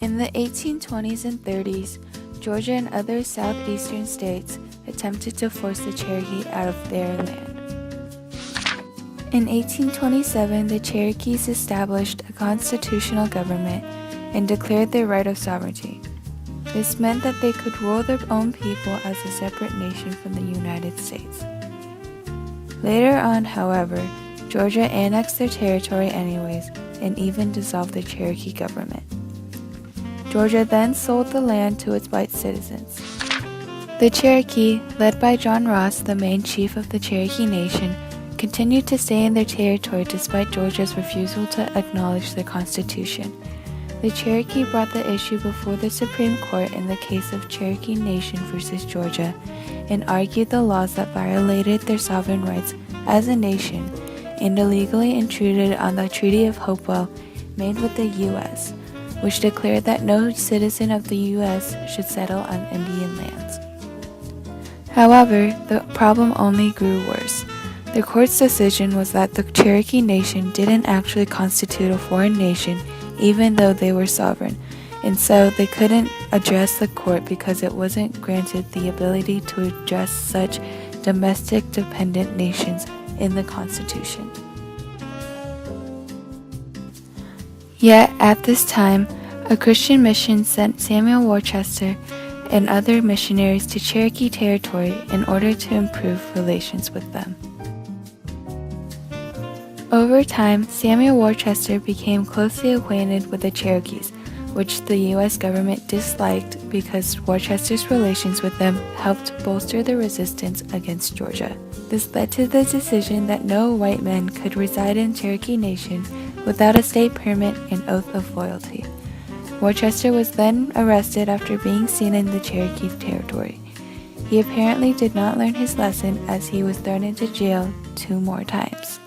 In the 1820s and 30s, Georgia and other southeastern states attempted to force the Cherokee out of their land. In 1827, the Cherokees established a constitutional government and declared their right of sovereignty. This meant that they could rule their own people as a separate nation from the United States. Later on, however, Georgia annexed their territory anyways and even dissolved the Cherokee government. Georgia then sold the land to its white citizens. The Cherokee, led by John Ross, the main chief of the Cherokee Nation, continued to stay in their territory despite Georgia's refusal to acknowledge the Constitution. The Cherokee brought the issue before the Supreme Court in the case of Cherokee Nation versus Georgia and argued the laws that violated their sovereign rights as a nation and illegally intruded on the Treaty of Hopewell made with the U.S., which declared that no citizen of the U.S. should settle on Indian lands. However, the problem only grew worse. The court's decision was that the Cherokee Nation didn't actually constitute a foreign nation even though they were sovereign, and so they couldn't address the court because it wasn't granted the ability to address such domestic dependent nations in the Constitution. Yet, at this time, a Christian mission sent Samuel Worcester and other missionaries to Cherokee territory in order to improve relations with them. Over time, Samuel Worcester became closely acquainted with the Cherokees, which the U.S. government disliked because Worcester's relations with them helped bolster the resistance against Georgia. This led to the decision that no white men could reside in Cherokee Nation without a state permit and oath of loyalty. Worcester was then arrested after being seen in the Cherokee territory. He apparently did not learn his lesson as he was thrown into jail 2 more times.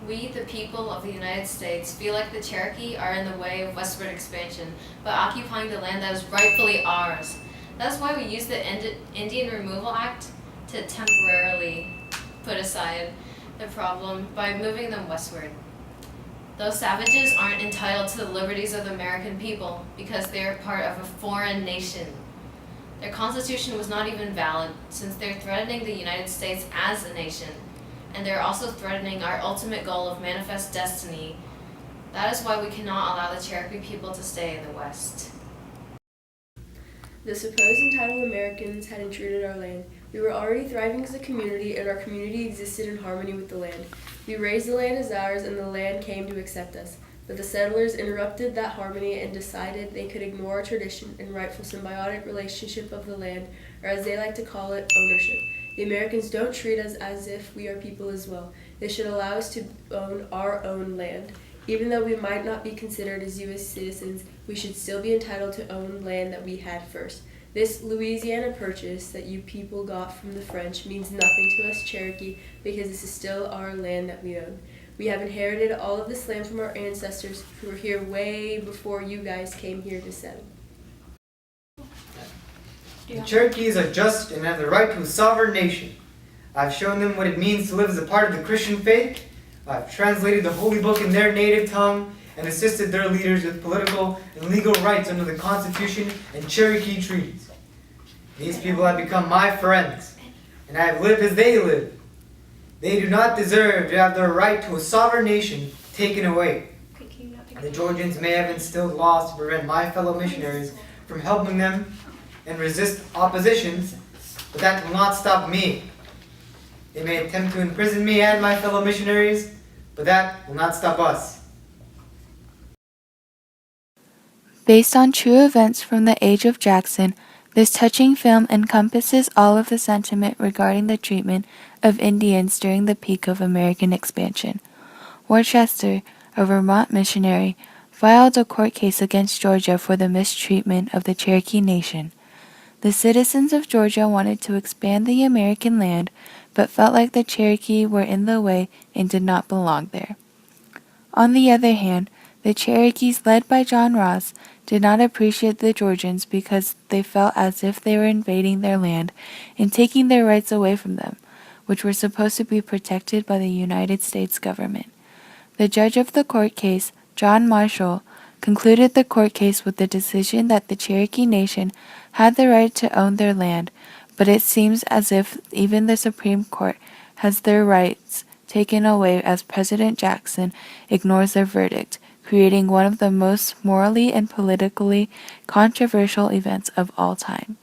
We, the people of the United States, feel like the Cherokee are in the way of westward expansion by occupying the land that is rightfully ours. That's why we use the Indian Removal Act to temporarily put aside the problem by moving them westward. Those savages aren't entitled to the liberties of the American people because they are part of a foreign nation. Their constitution was not even valid since they're threatening the United States as a nation, and they're also threatening our ultimate goal of manifest destiny. That is why we cannot allow the Cherokee people to stay in the West. The supposed entitled Americans had intruded our land. We were already thriving as a community, and our community existed in harmony with the land. We raised the land as ours, and the land came to accept us. But the settlers interrupted that harmony and decided they could ignore our tradition and rightful symbiotic relationship of the land, or as they like to call it, ownership. The Americans don't treat us as if we are people as well. They should allow us to own our own land. Even though we might not be considered as U.S. citizens, we should still be entitled to own land that we had first. This Louisiana Purchase that you people got from the French means nothing to us Cherokee because this is still our land that we own. We have inherited all of this land from our ancestors who were here way before you guys came here to settle. The Cherokees are just and have the right to a sovereign nation. I've shown them what it means to live as a part of the Christian faith. I've translated the Holy Book in their native tongue and assisted their leaders with political and legal rights under the Constitution and Cherokee treaties. These people have become my friends, and I have lived as they live. They do not deserve to have their right to a sovereign nation taken away. The Georgians may have instilled laws to prevent my fellow missionaries from helping them and resist oppositions, but that will not stop me. They may attempt to imprison me and my fellow missionaries, but that will not stop us. Based on true events from the age of Jackson, this touching film encompasses all of the sentiment regarding the treatment of Indians during the peak of American expansion. Worcester, a Vermont missionary, filed a court case against Georgia for the mistreatment of the Cherokee Nation. The citizens of Georgia wanted to expand the American land, but felt like the Cherokee were in the way and did not belong there. On the other hand, the Cherokees, led by John Ross, did not appreciate the Georgians because they felt as if they were invading their land and taking their rights away from them, which were supposed to be protected by the United States government. The judge of the court case John Marshall, concluded the court case with the decision that the Cherokee Nation had the right to own their land, but it seems as if even the Supreme Court has their rights taken away as President Jackson ignores their verdict, creating one of the most morally and politically controversial events of all time.